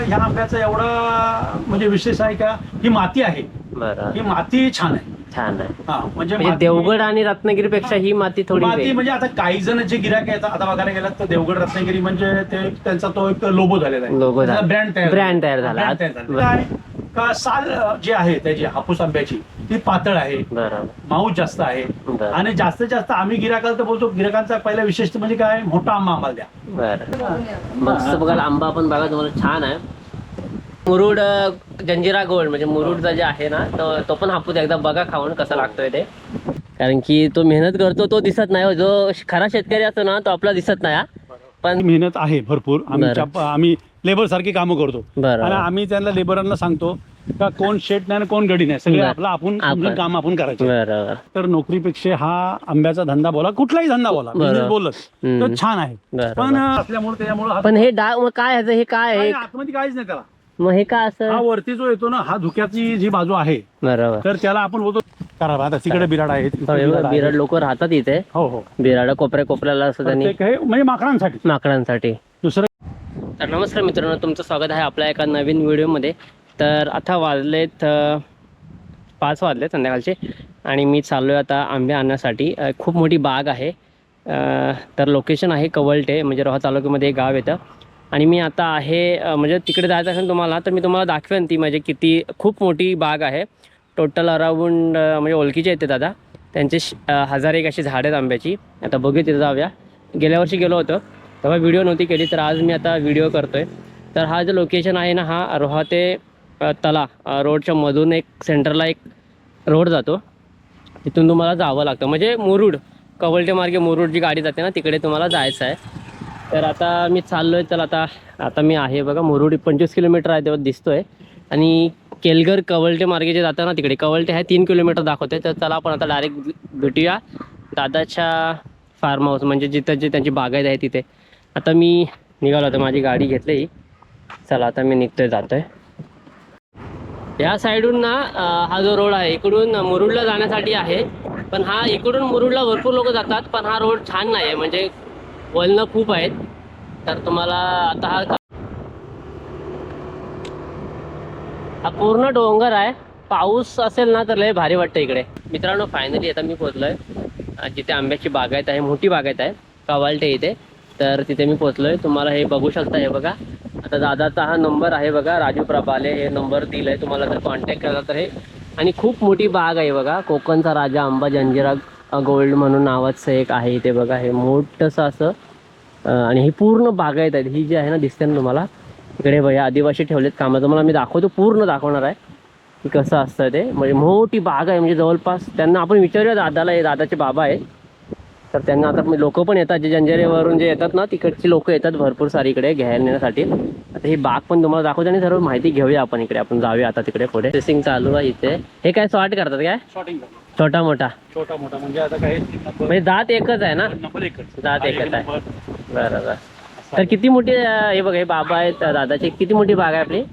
ह्या आंब्याचं एवढं म्हणजे विशेष आहे का, ही माती आहे, बरं, ही माती छान आहे. छान आहे. हा म्हणजे म्हणजे देवगड आणि रत्नागिरीपेक्षा ही माती थोडी माती म्हणजे आता काही जण जे गिरायक आहेत आता बघायला गेलात तर देवगड रत्नागिरी म्हणजे ते त्यांचा तो एक लोगो झालेला आहे, लोगो झाला, ब्रँड तयार झाला. काय का साल जी आहे त्याची हापूस आंब्याची ती पातळ आहे, बरोबर, माऊस जास्त आहे. बरं. आणि जास्तीत जास्त आम्ही गिरायकाला तर बोलतो गिरायकांचा पहिला विशेष म्हणजे काय, मोठा आंबा आम्हाला द्या. बरं. मस्त बघा आंबा पण बघा तुम्हाला छान आहे. मुरुड जंजिरा गोल्ड म्हणजे मुरुडचा जे आहे ना तो पण हापूस एकदा बघा खाऊन कसा लागतोय ते, कारण की तो मेहनत करतो तो दिसत नाही, जो खरा शेतकरी असतो ना तो आपला दिसत नाही. पण मेहनत आहे भरपूर, आम्ही लेबर सारखी कामं करतो बरं. आणि आम्ही त्यांना लेबरांना सांगतो का कोण शेट नाही कोण गडी नाही, सगळे आपलं आपण काम आपण करायचं. बरोबर. तर नोकरीपेक्षा हा आंब्याचा धंदा बोला, कुठलाही धंदा बोला, बिझनेस बोलत तर छान आहे. पण असल्यामुळे त्याच्यामुळे पण हे डाग काय ह्याचं, हे काय आहे आतमध्ये काहीच नाही त्याला. मग हे काय असं हा वरती जो येतो ना हा धुक्याची जी बाजू आहे, बरोबर, तर त्याला आपण बोलतो करा. आता तिकडे बिराड आहे, बिराड लोक राहतात इथे. हो हो, बिराड कोपऱ्याला असं त्यांनी म्हणजे माकडांसाठी दुसरं. तर नमस्कार मित्रांनो, तुमचं स्वागत आहे आपल्या एका नवीन व्हिडिओमध्ये. तर आता वाजलेत 5 वाजले संध्याकाळचे आणि मी चाललो आहे आता आंबे आणण्यासाठी. खूप मोठी बाग आहे. तर लोकेशन आहे कवळटे, म्हणजे रोहा तालुक्यामध्ये एक गाव येतं. आणि मी आता आहे म्हणजे तिकडे जायचं असेल तुम्हाला तर मी तुम्हाला दाखवेन ती म्हणजे किती खूप मोठी बाग आहे. टोटल अराऊंड म्हणजे ओळखीचे येते दादा, त्यांचे 1001 अशी झाडं आहेत आंब्याची. आता बघू तिथं जाऊया. गेल्या वर्षी गेलो होतो तेव्हा व्हिडिओ नव्हती केली, तर आज मी आता व्हिडिओ करतो आहे. तर हा जो लोकेशन आहे ना, हा रोहा ते तला रोडच्या मधून एक सेंटरला एक रोड जातो, तिथून तुम्हाला जावं लागतं. म्हणजे मुरुड कवळटे मार्गे मुरुड जी गाडी जाते ना तिकडे तुम्हाला जायचं आहे. तर आता मी चाललो आहे. तर आता मी आहे बघा मुरुड 25 किलोमीटर आहे तेव्हा दिसतो आहे. आणि केलघर कवळटे मार्गे जे जातं ना तिकडे कवळटे आहे 3 किलोमीटर दाखवते. तर चला आपण आता डायरेक्ट भेटूया दादाच्या फार्म हाऊस, म्हणजे जिथं जे त्यांची बागायत आहे तिथे. आता मी निघालो होतो, माझी गाडी घेतली. चला आता मी निघतोय, जातोय. या साईडून ना हा जो रोड आहे इकडून मुरुडला जाण्यासाठी आहे, पण हा इकडून मुरुडला भरपूर लोक जातात, पण हा रोड छान नाही आहे, म्हणजे वळणं खूप आहेत. तर तुम्हाला आता हा पूर्ण डोंगर आहे. पाऊस असेल ना तर लय भारी वाटतं इकडे. मित्रांनो फायनली आता मी पोहोचलोय जिथे आंब्याची बागायत आहे, मोठी बागायत आहे कवालटे इथे. तर तिथे मी पोहोचलोय. तुम्हाला हे बघू शकता, हे बघा. आता दादाचा हा नंबर आहे बघा, राजू प्रभाले हे नंबर दिलाय तुम्हाला जर कॉन्टॅक्ट केला तर. हे आणि खूप मोठी बाग आहे बघा, कोकणचा राजा आंबा जंजिरा गोल्ड म्हणून नावाचं एक आहे इथे बघा. हे मोठंसं असं आणि ही पूर्ण बागायत आहे. ही जी आहे ना दिसते ना तुम्हाला इकडे भैया आदिवासी ठेवलेत कामाचं, मला मी दाखवतो, पूर्ण दाखवणार आहे की कसं असतं ते. म्हणजे मोठी बाग आहे, म्हणजे जवळपास त्यांना आपण विचारूया दादाला, हे दादाचे बाबा आहे. तर त्यांना आता लोक पण येतात, जे जंजिरेवरून जे येतात ना तिकडची लोक येतात भरपूर सारी इकडे घ्यायला नेण्यासाठी. आता ही बाग पण तुम्हाला दाखवतो आणि सर्व माहिती घेऊया आपण. इकडे आपण जाऊया आता तिकडे पुढे. प्रोसेसिंग चालू आहे इथे. हे काय सॉर्ट करतात काय? छोटा मोठा म्हणजे आता काय म्हणजे दात एकच आहे ना? दात एकच आहे, बरोबर. तर किती मोठी हे बघा, हे बाबा आहेत दादाची, किती मोठी बाग आहे आपली?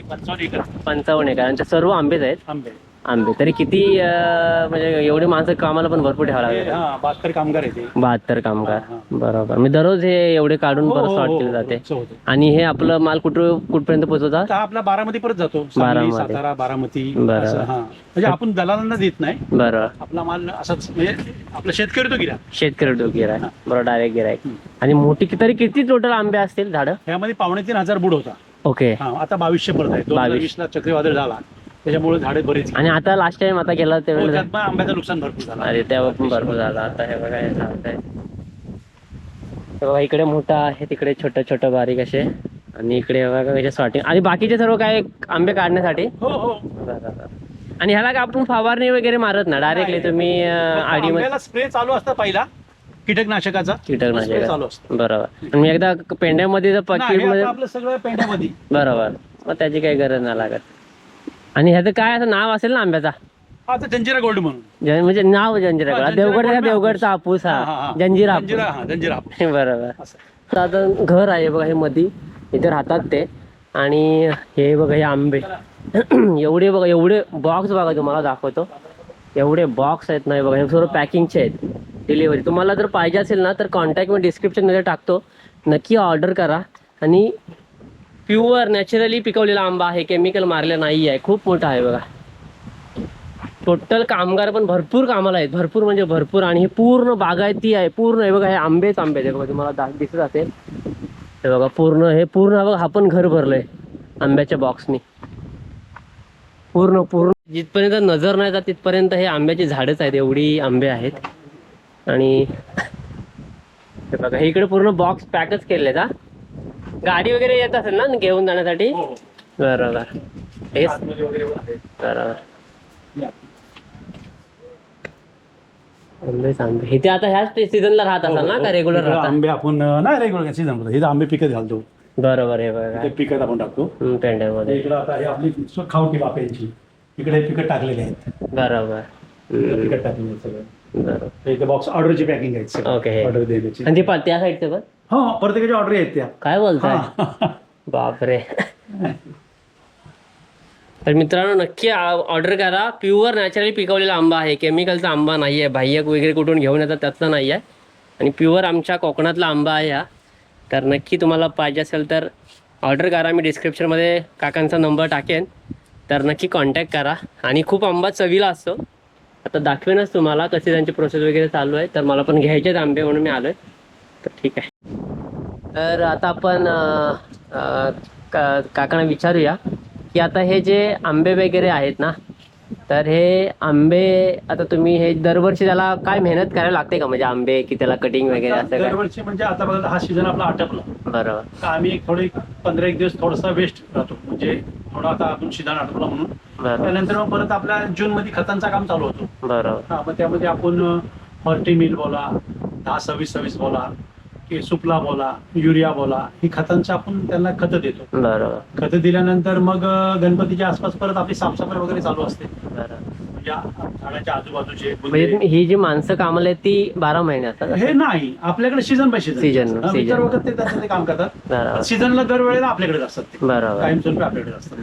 55 एकर. आणि सर्व आंबेच आहेत. आंबे तरी किती म्हणजे एवढी माणसं कामाला पण भरपूर ठेवायला लागले. 72 कामगार येते. 72 कामगार, बरोबर. मी दररोज हे एवढे काढून परत सॉर्ट केले जाते. आणि हे आपलं माल कुठपर्यंत पोहोचवतात? आपला बारामती परत जातो, सातारा बारामती. बरं, म्हणजे आपण दलालांना देत नाही, बरं. आपला माल असाच म्हणजे आपला शेतकरी तो गिरा गिराय, बरोबर, डायरेक्ट गिराय. आणि मोठी तरी किती टोटल आंबे असतील झाडं? यामध्ये 2,500 बुड होता. ओके. आता 2200 परत आहे. 2020 ला चक्रीवादळ झाला त्याच्यामुळे झाडे बरीच. आणि आता लास्ट टाइम आता गेला त्यावेळेला आंब्याचं नुकसान भरपूर झालं. अरे तेव्हा पण भरपूर झाला. आता हे बघा, हे झाड आहे बघा, इकडे मोठा आहे, तिकडे छोटं छोटं बारीक असे. आणि इकडे बघा याच्या सॉर्टिंग आणि बाकीचे सर्व काय आंबे काढण्यासाठी. आणि ह्याला का आपण फवारणी वगैरे मारत ना, डायरेक्टली तुम्ही आडीमध्ये स्प्रे चालू असतं पहिला कीटकनाशक चालू असतं, बरोबर. आणि मी एकदा पेंड्यामध्ये जर पक्की आपलं सगळं पेंड्यामध्ये, बरोबर, मग त्याची काही गरज नाही लागत. आणि ह्याचं काय असं नाव असेल ना आंब्याचा? जंजिरा गोल्ड म्हणून, म्हणजे नाव जंजिरा. देवगडचा हापूस हा जंजिरा, बरोबर. आता घर आहे बघा हे मध्ये, इथे राहतात ते. आणि हे बघा हे आंबे एवढे बघा, एवढे बॉक्स बघा, तुम्हाला दाखवतो. एवढे बॉक्स आहेत ना बघा, हे सर्व पॅकिंगचे आहेत. डिलिव्हरी तुम्हाला जर पाहिजे असेल ना तर कॉन्टॅक्ट मी डिस्क्रिप्शन मध्ये टाकतो, नक्की ऑर्डर करा. आणि प्युअर नॅचरली पिकवलेला आंबा आहे, केमिकल मारले नाही आहे. खूप मोठा आहे बघा. टोटल कामगार पण भरपूर कामाला आहेत, भरपूर म्हणजे भरपूर. आणि ही पूर्ण बागायती आहे, पूर्ण हे बघा, हे आंबेच आंबे आहेत बघा. तुम्हाला दिसत असेल हे बघा, पूर्ण हे पूर्ण बघा, हा पण घर भरलंय आंब्याच्या बॉक्सनी. पूर्ण पूर्ण जिथपर्यंत नजर नाही जात तिथपर्यंत हे आंब्याची झाडच आहेत, एवढी आंबे आहेत. आणि हे बघा, इकडे पूर्ण बॉक्स पॅकच केलेत. हा, गाडी वगैरे येत असेल ना घेऊन जाण्यासाठी. बरोबर, हेच बरोबर. आंबे इथे आता ह्याच सीझनला राहत असाल ना, का रेग्युलर राहतात? आंबे आपण नाही रेग्युलर सीझन, हे आंबे पिकत घालतो. बरोबर, हे बघा पिकत आपण टाकतो पेंड्यामध्ये. इकडे आता हे आपली खावटी वाफ्यांची इकडे पिकट टाकलेले आहेत. बरोबर, पिकट टाकलेले आहेत सगळं. बरोबर, इथे बॉक्स ऑर्डरची पॅकिंग आहे. ओके, ऑर्डर द्यायची. आणि ती त्या साईडचे पण हो, प्रत्येकाची ऑर्डर आहेत त्या. काय बोलताय? बापरे. तर मित्रांनो, नक्की ऑर्डर करा. प्युअर नॅचरली पिकवलेला आंबा आहे, केमिकलचा आंबा नाही आहे, बाह्यक वगैरे कुठून घेऊन येतात त्यातला नाही आहे. आणि प्युअर आमच्या कोकणातला आंबा आहे हा. तर नक्की तुम्हाला पाहिजे असेल तर ऑर्डर करा. मी डिस्क्रिप्शनमध्ये काकांचा नंबर टाकेन, तर नक्की कॉन्टॅक्ट करा. आणि खूप आंबा चवीला असतो. आता दाखवेनच तुम्हाला कशी त्यांची प्रोसेस वगैरे चालू आहे. तर मला पण घ्यायचेच आंबे म्हणून मी आलो आहे. तर ठीक आहे. तर आता आपण काकांना विचारूया की आता हे जे आंबे वगैरे आहेत ना, तर हे आंबे आता तुम्ही हे दरवर्षी त्याला काय मेहनत करायला लागते का, म्हणजे आंबे की त्याला कटिंग वगैरे असं काय? दरवर्षी म्हणजे आता बघा, हा सीझन आपला आटपला. बरोबर. तर आम्ही थोडे 15 दिवस थोडासा वेस्ट राहतो, म्हणजे थोडा आता आपण सीझन आटपला म्हणून. त्यानंतर मग परत आपल्या जून मध्ये खतांचं काम चालू होतो. बरोबर. हा, मग त्यामध्ये आपण हॉर्टी मिल बोला, 10-26-26 बोला, की सुपला बोला, युरिया बोला, ही खतांचं आपण त्यांना खतं देतो. बरोबर. खतं दिल्यानंतर मग गणपतीच्या आसपास परत आपली साफसफाई वगैरे चालू असते. बरोबर. झाडाच्या आजूबाजूचे. म्हणजे ही जी माणसं कामाला आहेत ती 12 महिने असतात? हे नाही, आपल्याकडे सीझन बाय सीझन इतर वखत ते त्यांचं ते काम करतात. सीझनला दरवेळेला आपल्याकडे असतात ते. बरोबर. कायमस्वरूपी आपल्याकडे असतात.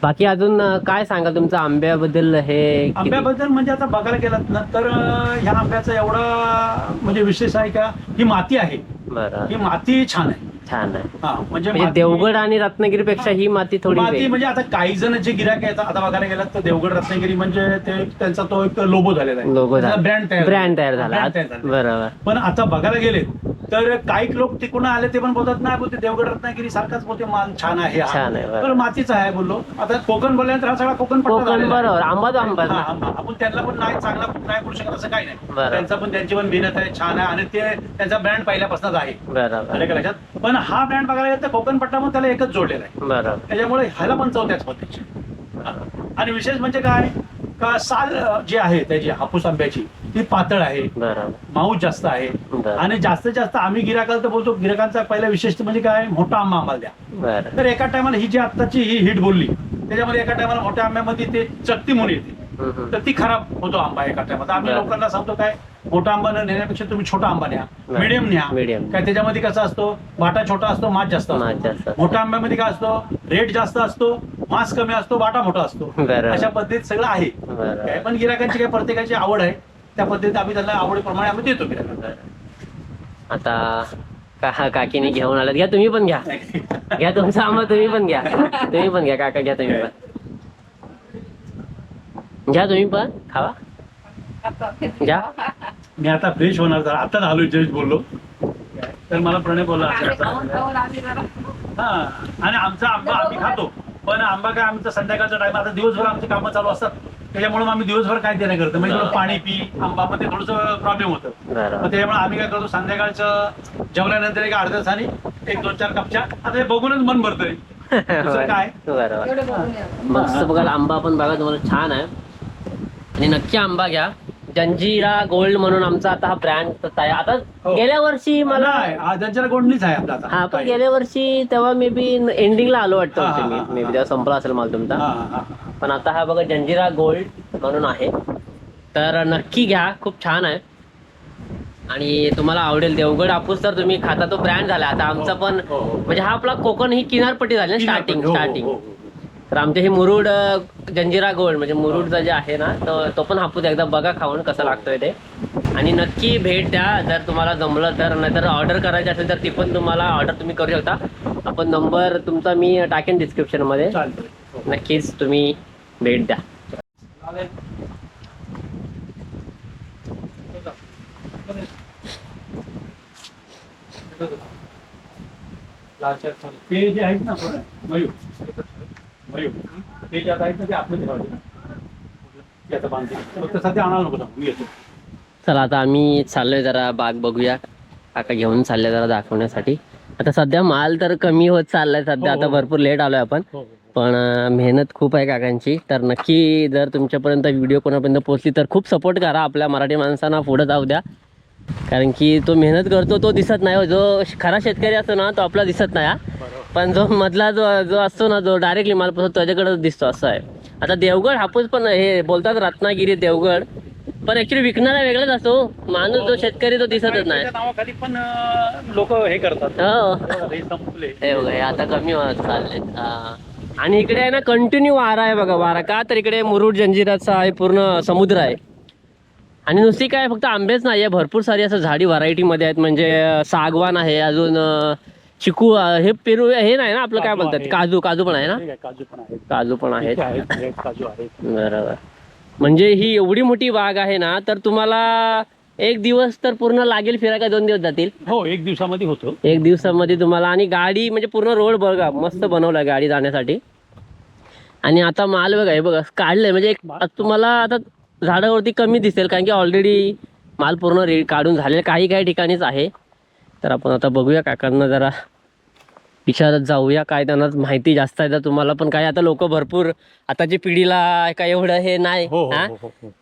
बाकी अजून काय सांगा तुमचं आंब्याबद्दल? हे आंब्याबद्दल म्हणजे आता बघायला गेलात ना, तर ह्या आंब्याचा एवढा म्हणजे विशेष आहे का, ही माती आहे. बरं. ही माती छान आहे. छान आहे. हा, म्हणजे देवगड आणि रत्नागिरीपेक्षा ही माती थोडी माती म्हणजे आता काही जण जे गिऱ्हाईक आहेत आता बघायला गेलात तर देवगड रत्नागिरी म्हणजे ते त्यांचा तो एक लोगो झालेला आहे. लोगो झाला, ब्रँड तयार झाला. बरोबर. पण आता बघायला गेले तर काही लोक तिकडून आले ते पण बोलतात नाही बोलते देवगड रत्नागिरी सारखाच बोलते माल छान आहे. छान आहे. तर मातीचा आहे बोललो. आता कोकण बोलल्यानंतर हा सगळा कोकण बरोबर. आंबा आपण त्यांना पण नाही चांगला नाही करू शकत असं काही नाही. त्यांचा पण त्यांची पण मेहनत आहे, छान आहे. आणि ते त्यांचा ब्रँड पहिल्यापासूनच आहे. बरोबर. पण हा ब्रँड बघायला गेला तर कोकण पट्टा पण त्याला एकच जोडलेला आहे. बरोबर. त्याच्यामुळे ह्याला पण चव त्याच पद्धतीची. आणि विशेष म्हणजे काय का साल जी आहे त्याची हापूस आंब्याची ती पातळ आहे, माऊस जास्त आहे. आणि जास्तीत जास्त आम्ही गिराकाला तर बोलतो, गिराकांचा पहिला विशेष म्हणजे काय, मोठा आंबा आम्हाला द्या. तर एका टायमाला ही जी आत्ताची ही हिट बोलली त्याच्यामध्ये एका टायमाला मोठ्या आंब्यामध्ये ते चकती म्हणून येते, तर ती खराब होतो आंबा एका टायमात. आम्ही लोकांना सांगतो काय, मोठा आंबा न नेण्यापेक्षा तुम्ही छोटा आंबा न्या, मिडियम न्या. काय त्याच्यामध्ये कसा असतो, बाटा छोटा असतो, मास जास्त असतो. मोठ्या आंब्यामध्ये काय असतो, रेट जास्त असतो, मास कमी असतो, बाटा मोठा असतो. अशा पद्धतीत सगळं आहे. पण गिराकांची काय प्रत्येकाची आवड आहे, त्या पद्धतीत आम्ही त्यांना आवडीप्रमाणे आम्ही देतो गिराकांना. आता काकीने घेऊन आलात, घ्या तुम्ही पण घ्या. घ्या तुमचा आंबा, तुम्ही पण घ्या. तुम्ही पण घ्या काका, घ्या तुम्ही पण घ्या, तुम्ही पण खावा घ्या. मी आता फ्रेश होणार, तर आता आलो जस्ट बोललो तर मला प्रणय बोलला हा. आणि आमचा आंबा आम्ही खातो, पण आंबा काय आमचा संध्याकाळचा टाइम, आता दिवसभर आमची कामं चालू असतात त्याच्यामुळे आम्ही दिवसभर काय देणं करतो, म्हणजे थोडं पाणी पी, आंबामध्ये थोडंसं प्रॉब्लेम होतं. मग त्याच्यामुळे आम्ही काय करतो, संध्याकाळचं जेवल्यानंतर एक अर्ध्या तासाने 1-2-4 कपच्या, आता हे बघूनच मन भरतंय. काय मस्त बघा आंबा पण बघा तुम्हाला छान आहे. आणि नक्की आंबा घ्या. जंजिरा गोल्ड म्हणून आमचा आता हा ब्रँड आहे. आता गेल्या वर्षी मला जंजिरा गोल्डनीच आहे आपला. हा, पण गेल्या वर्षी तेव्हा मे बी एंडिंगला आलो वाटतं, मे बी तेव्हा संपला असेल माल तुमचा. पण आता हा बघा जंजिरा गोल्ड म्हणून आहे, तर नक्की घ्या, खूप छान आहे आणि तुम्हाला आवडेल. देवगड हापूस तर तुम्ही खाता, तो ब्रँड झाला आता आमचा पण. म्हणजे हा आपला कोकण ही किनारपट्टी झाली ना, स्टार्टिंग. तर आमचे हे मुरुड जंजिरा गोल्ड म्हणजे मुरुडचा जे आहे ना, तो पण हापूस एकदा बघा खाऊन कसं लागतोय ते. आणि नक्की भेट द्या जर तुम्हाला जमलं तर. नाहीतर ऑर्डर करायची असेल तर ती पण तुम्हाला ऑर्डर तुम्ही करू शकता. आपण नंबर तुमचा मी टाकेन डिस्क्रिप्शनमध्ये. नक्कीच तुम्ही भेट द्या. ते जे आहेत ना मयूर ते जे आता आहेत ना ते आतमध्ये याचं बांधते फक्त सध्या आणायला नको मी येतो. चला आता आम्ही चाललोय जरा बाग बघूया. काका घेऊन चालले जरा दाखवण्यासाठी. आता सध्या माल तर कमी होत चाललाय सध्या. आता भरपूर लेट आलोय आपण. पण मेहनत खूप आहे काकांची. तर नक्की जर तुमच्यापर्यंत व्हिडिओ कोणापर्यंत पोहोचली तर खूप सपोर्ट करा. आपल्या मराठी माणसांना पुढे जाऊ द्या. कारण की तो मेहनत करतो तो दिसत नाही. जो खरा शेतकरी असतो ना तो आपला दिसत नाही. पण जो मधला जो असतो ना जो डायरेक्टली माल पोहोचतो त्याच्याकडे दिसतो. असं आहे. आता देवगड हापूस पण हे बोलतात रत्नागिरी देवगड, पण ऍक्च्युली विकणारा वेगळाच असतो. माणूस जो शेतकरी तो दिसतच नाही. नावाखाली पण लोक हे करतात. हे बघा हे आता कमी होत चालले. आणि इकडे आहे ना कंटिन्यू वारा आहे बघा. वारा का तर इकडे मुरुड जंजिराचा आहे पूर्ण समुद्र आहे. आणि नुसती काय फक्त आंबेच नाही आहे, भरपूर सारी असं झाडी व्हरायटीमध्ये आहेत. म्हणजे सागवान आहे, अजून चिकू, हे पेरू हे नाही ना आपलं काय बोलतात काजू. काजू पण आहे ना. काजू पण आहेत. बरोबर. म्हणजे ही एवढी मोठी बाग आहे ना. तर तुम्हाला एक दिवस तर पूर्ण लागेल फिरायला का 2 दिवस जातील? हो, 1 दिवसामध्ये होतो. 1 दिवसामध्ये तुम्हाला. आणि गाडी म्हणजे पूर्ण रोड बघा मस्त बनवला गाडी जाण्यासाठी. आणि आता माल बघा हे बघा काढलंय. म्हणजे तुम्हाला आता झाडावरती कमी दिसेल कारण की ऑलरेडी माल पूर्ण काढून झालेला काही ठिकाणीच आहे. तर आपण आता बघूया काकांना जरा विचारत जाऊया काय त्यांना माहिती जास्त आहे तर तुम्हाला पण. काय आता लोक भरपूर आताची पिढीला काय एवढं हे नाही.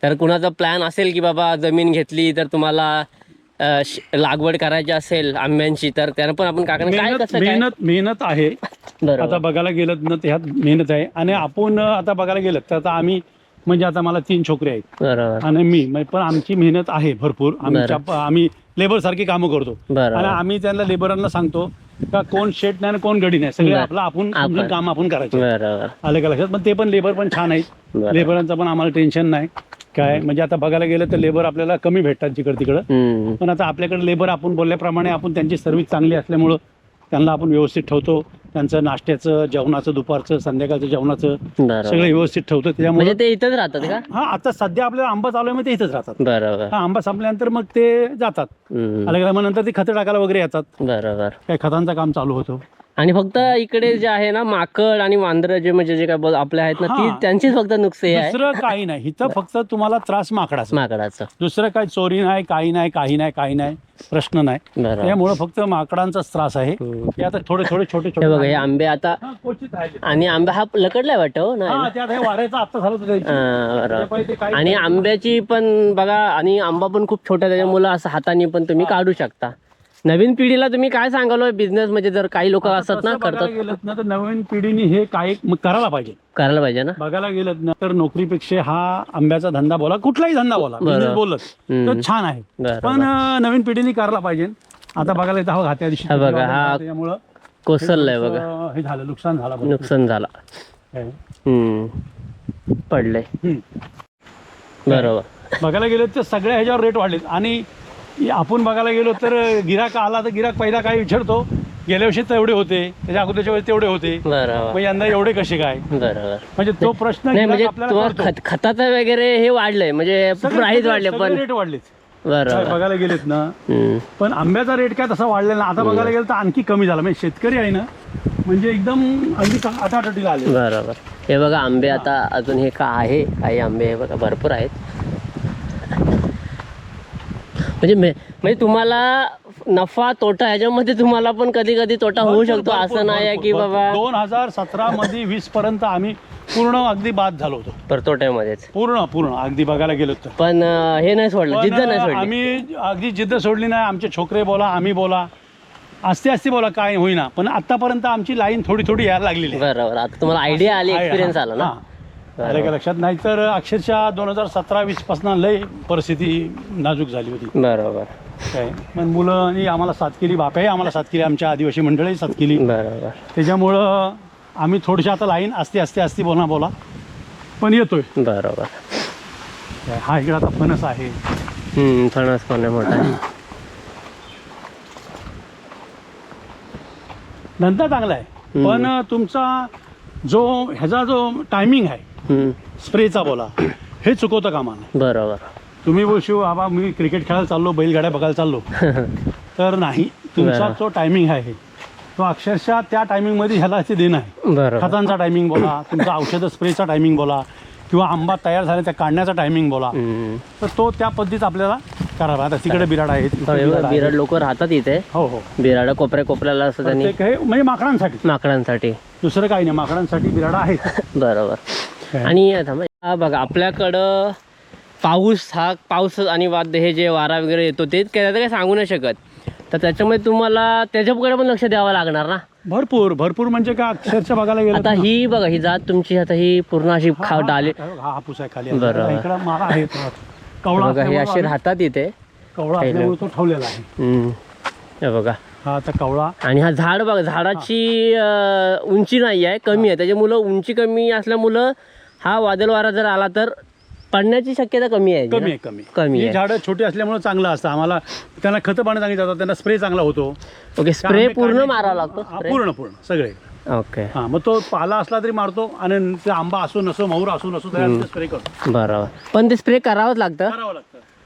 तर कुणाचा प्लॅन असेल की बाबा जमीन घेतली तर तुम्हाला लागवड करायची असेल आंब्यांची तर त्यांना पण आपण काकांना काय कसं मेहनत आहे. आता बघायला गेलं ना ह्यात मेहनत आहे. आणि आपण आता बघायला गेलं तर आता आम्ही म्हणजे आता मला 3 छोकरे आहेत आणि मी पण आमची मेहनत आहे भरपूर. आम्ही लेबर सारखी कामं करतो. आणि आम्ही त्यांना लेबरांना सांगतो का कोण शेट नाही कोण गडी नाही, सगळे आपलं आपण काम आपण करायचं. आलं का लक्षात? पण ते पण लेबर पण छान आहेत. लेबरांचं पण आम्हाला टेन्शन नाही काय. म्हणजे आता बघायला गेलं तर लेबर आपल्याला कमी भेटतात जिकडं तिकडं. पण आता आपल्याकडे लेबर आपण बोलल्याप्रमाणे आपण त्यांची सर्व्हिस चांगली असल्यामुळं त्यांना आपण व्यवस्थित ठेवतो. त्यांचं नाश्त्याचं, जेवणाचं, दुपारचं, संध्याकाळचं जेवणाचं सगळं व्यवस्थित ठेवतो. त्यामुळे ते इथंच राहतात का? हा, आता सध्या आपल्याला आंबा चालू आहे मग ते इथंच राहतात. बरोबर. हा, आंबा संपल्यानंतर मग ते जातात. अलग मग नंतर ते खतं टाकायला वगैरे येतात. बरोबर. काही खतांचं काम चालू होतं. आणि फक्त इकडे जे आहे ना माकड आणि वांदर जे म्हणजे जे काय आपले आहेत ना ती त्यांचीच फक्त नुकसान आहे. दुसरं काही नाही. इथं फक्त तुम्हाला त्रास माकडाचा. दुसरं काही चोरी नाही, काही नाही, प्रश्न नाही. त्यामुळे फक्त माकडांचाच त्रास आहे. ते आता थोडे छोटे बघा हे आंबे आता. आणि आंबा हा लकडलाय वाटतं ना. वाऱ्याचा आता झालं. आणि आंब्याची पण बघा. आणि आंबा पण खूप छोटा त्याच्यामुळे असं हाताने पण तुम्ही काढू शकता. नवीन पिढीला तुम्ही काय सांगाल बिझनेस म्हणजे जर काही लोक असतात ना करतात गेलं ना तर नवीन पिढीने हे काय करायला पाहिजे ना. बघायला गेलं ना तर नोकरीपेक्षा हा आंब्याचा धंदा बोला, कुठलाही धंदा बोला, बिझनेस बोलत तर छान आहे. पण नवीन पिढीने करायला पाहिजे. आता बघायला येतं हा त्या दिवशी बघा हा त्यामुळं कोसळलंय बघा. हे झालं, नुकसान झाला. पडलंय. बरोबर. बघायला गेलं तर सगळ्या ह्याच्यावर रेट वाढलेत. आणि आपण बघायला गेलो तर गिराक आला तर गिराक पहिला काय विचारतो, गेल्या वर्षी तेवढे होते, त्याच्या अगोदरच्या वेळेस तेवढे होते, मग यंदा एवढे कसे काय. बरोबर. म्हणजे तो प्रश्न म्हणजे खताचं वगैरे हे वाढलंय म्हणजे प्राइस वाढले पण रेट वाढलेत. बरोबर. बघायला गेलेत ना. पण आंब्याचा रेट काय तसा वाढलेला ना. आता बघायला गेलं तर आणखी कमी झाला. म्हणजे शेतकरी आहे ना म्हणजे एकदम अगदी आटाआटीला आले. बरोबर. हे बघा आंबे आता अजून हे का आहे काही आंबे हे बघा भरपूर आहेत. म्हणजे तुम्हाला नफा तोटा ह्याच्यामध्ये तुम्हाला पण कधी कधी तोटा होऊ शकतो. असं नाही की बाबा 2017 मध्ये 20 पर्यंत आम्ही पूर्ण अगदी बाद झालो होतो. परतोट्यामध्येच पूर्ण अगदी बघायला गेलो तर. पण हे नाही सोडलं, जिद्द नाही सोडली. आम्ही अगदी जिद्द सोडली नाही. आमचे छोकरे बोला, आम्ही बोला, असते बोला, काय होईना. पण आतापर्यंत आमची लाईन थोडी यायला लागलेली. बरोबर. आता तुम्हाला आयडिया आली, एक्सपिरियन्स आला ना. आलं का लक्षात? नाही तर अक्षरशः 2017-20 पासून लय परिस्थिती नाजूक झाली होती. बरोबर. काय पण मुलं आम्हाला साथ केली, बापाही आम्हाला साथ केली, आमच्या आदिवासी मंडळी साथ केली. बरोबर. त्याच्यामुळं आम्ही थोडीशी आता लाईन असते बोला पण येतोय. बरोबर. हा इकडे आता फणस आहे, फणस पण आहे मोठा आहे. धंदा चांगला आहे, पण तुमचा ह्याचा जो टायमिंग आहे स्प्रेचा बोला, हे चुकवता कामा नये. बरोबर. तुम्ही बोलशिव बाबा मी क्रिकेट खेळायला चाललो, बैलगाड्या बघायला चाललो, तर नाही. तुमचा जो टायमिंग आहे तो अक्षरशः त्या टायमिंगमध्ये ह्याला ते देणं आहे. बरोबर. खतांचा टायमिंग बोला, तुमचा औषध स्प्रेचा टायमिंग बोला, किंवा आंबा तयार झाला त्या काढण्याचा टायमिंग बोला, तर तो त्या पद्धतीत आपल्याला करावा. आता तिकडे बिराड आहेत, बिराड लोक राहतात इथे. हो हो, बिराड कोपऱ्याला असं त्यांनी म्हणजे माकडांसाठी दुसरं काही नाही, माकडांसाठी बिराड आहेत. बरोबर. आणि हा बघा आपल्याकडं पाऊस आणि वाद्य हे जे वारा वगैरे येतो ते काय सांगू नाही शकत, तर त्याच्यामुळे तुम्हाला त्याच्याकडे पण लक्ष द्यावं लागणार ना. भरपूर म्हणजे का अक्षरशः बघायला गेलं आता ही बघा ही जात तुमची, आता ही पूर्ण अशी डाले हापूस आहे खाली. बरोबर. इकडं माळा आहे, कवळा बघा हे असे राहतात इथे. कवळा असल्यामुळे तो ठेवलेला आहे. हे बघा हा आता कवळा. आणि हा झाड बघा, झाडाची उंची नाही आहे, कमी आहे, त्याच्यामुळं उंची कमी असल्यामुळं हा वादळ वारा जर आला तर पडण्याची शक्यता कमी आहे. कमी आहे. झाडं छोटी असल्यामुळे चांगलं असतं. आम्हाला त्यांना खतं पाणी चांगली जातात, त्यांना स्प्रे चांगला होतो. ओके. स्प्रे पूर्ण मारावा लागतो. पूर्ण सगळे. ओके. हा, मग तो पाला असला तरी मारतो, आणि ते आंबा असो नसो, मोहर असो नसो, त्याला स्प्रे करतो. बरोबर. पण ते स्प्रे करावंच लागतं.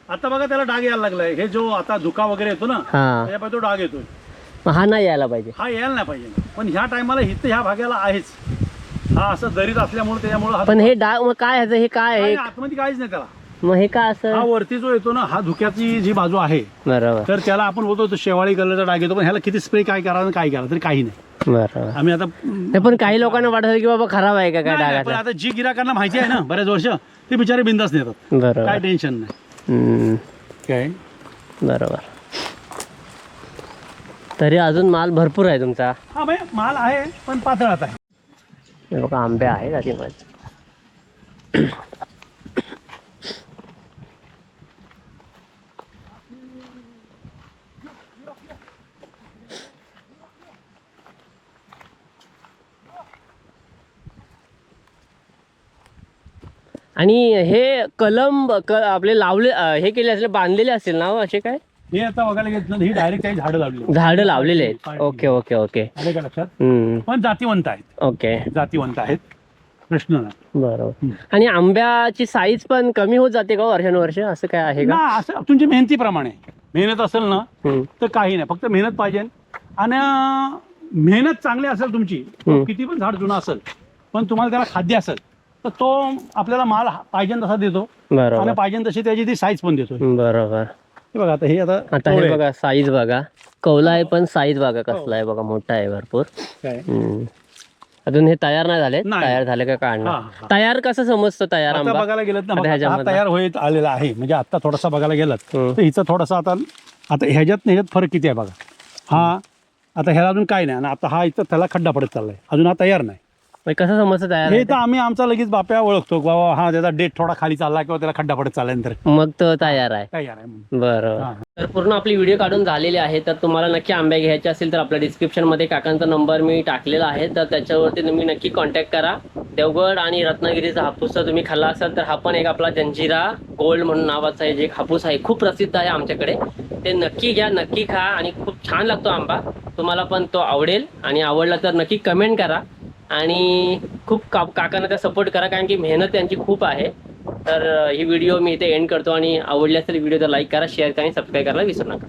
आता बघा त्याला डाग यायला लागलाय. हे जो आता धुका वगैरे येतो ना, त्याच्यापासून तो डाग येतोय. हा नाही यायला पाहिजे. हा यायला नाही पाहिजे, पण ह्या टायमाला इथं ह्या भागाला आहेच. हा असं दरीत असल्यामुळे त्याच्यामुळे. पण हे डाग मग काय ह्याचं, हे काय आहे आतमध्ये काहीच नाही त्याला. मग हे काय असं, हा वरती जो येतो ना, हा धुक्याची जी बाजू आहे, बरोबर, तर त्याला आपण बोलतो शेवाळी कलरचा डाग येतो. पण ह्याला किती स्प्रे काय करावं काय करावं तरी काही नाही. बरोबर. आम्ही आता नाही, पण काही लोकांना वाटत की बाबा खराब आहे का काय नाही, पण आता जी गिराकांना माहिती आहे ना बऱ्याच वर्ष, ते बिचारे बिंदास नेतात. बरोबर. काय टेन्शन नाही. काय बरोबर. तरी अजून माल भरपूर आहे तुमचा. हा भाई माल आहे, पण पातळात आहे. हे बघा आंबे आहेत आधी माझे. आणि हे कलम आपले लावले हे केले असले, बांधलेले असतील ना असे काय? हे आता बघायला घेतलं ही डायरेक्ट काही झाडं लावलेले आहेत. Okay okay okay. आले का लक्षात? पण जातीवंत आहेत. ओके, जातीवंत आहेत, प्रश्न नाही. बरोबर. आणि आंब्याची साईज पण कमी होत जाते का वर्षानुवर्ष, असं काय आहे का? असं तुमची मेहनतीप्रमाणे. मेहनत असेल ना तर काही नाही, फक्त मेहनत पाहिजे. आणि मेहनत चांगली असेल तुमची, किती पण झाड जुना असेल, पण तुम्हाला त्याला खाद्य असेल, तर तो आपल्याला माल पाहिजे तसा देतो. बरोबर. आणि पाहिजे तशी त्याची ती साईज पण देतो. बरोबर. हे बघा आता हे हे बघा साईज बघा, कौला आहे पण साईज बघा कसला आहे बघा, मोठा आहे भरपूर. अजून हे तयार नाही झाले. तयार झाले का काढणार? तयार कसं समजतं तयार आंबा? बघायला गेलं ना, तयार होत आलेला आहे. म्हणजे आता थोडासा बघायला गेलात तर हिचा थोडासा आता ह्याच्यात फरक किती आहे बघा. हा आता ह्याला अजून काय नाही, आणि आता हा इथं त्याला खड्डा पडत चाललाय, अजून हा तयार नाही. कसं समजतं तयार? हे तर आम्ही आमचा लगेच बाप्या ओळखतो बाबा, हा त्याचा डेट थोडा खाली चालला किंवा त्याला खड्डा पडत चालल्यानंतर मग तो तयार आहे. तयार आहे. बरोबर. तर पूर्ण आपली व्हिडिओ काढून झालेली आहे. तर तुम्हाला नक्की आंबे घ्यायचे असेल तर आपल्या डिस्क्रिप्शनमध्ये काकांचा नंबर मी टाकलेला आहे, तर त्याच्यावरती तुम्ही नक्की कॉन्टॅक्ट करा. देवगड आणि रत्नागिरीचा हापूस जर तुम्ही खाल्ला असाल तर हा पण एक आपला जंजिरा गोल्ड म्हणून नावाचा आहे, जे हापूस आहे खूप प्रसिद्ध आहे आमच्याकडे. ते नक्की घ्या, नक्की खा, आणि खूप छान लागतो आंबा. तुम्हाला पण तो आवडेल, आणि आवडला तर नक्की कमेंट करा, आणि खूप काकांना त्या सपोर्ट करा, कारण की मेहनत त्यांची खूप आहे. तर ही व्हिडिओ मी इथे एंड करतो, आणि आवडल्यास तर व्हिडिओ लाईक करा, शेअर करा आणि सबस्क्राईब करायला विसरू नका.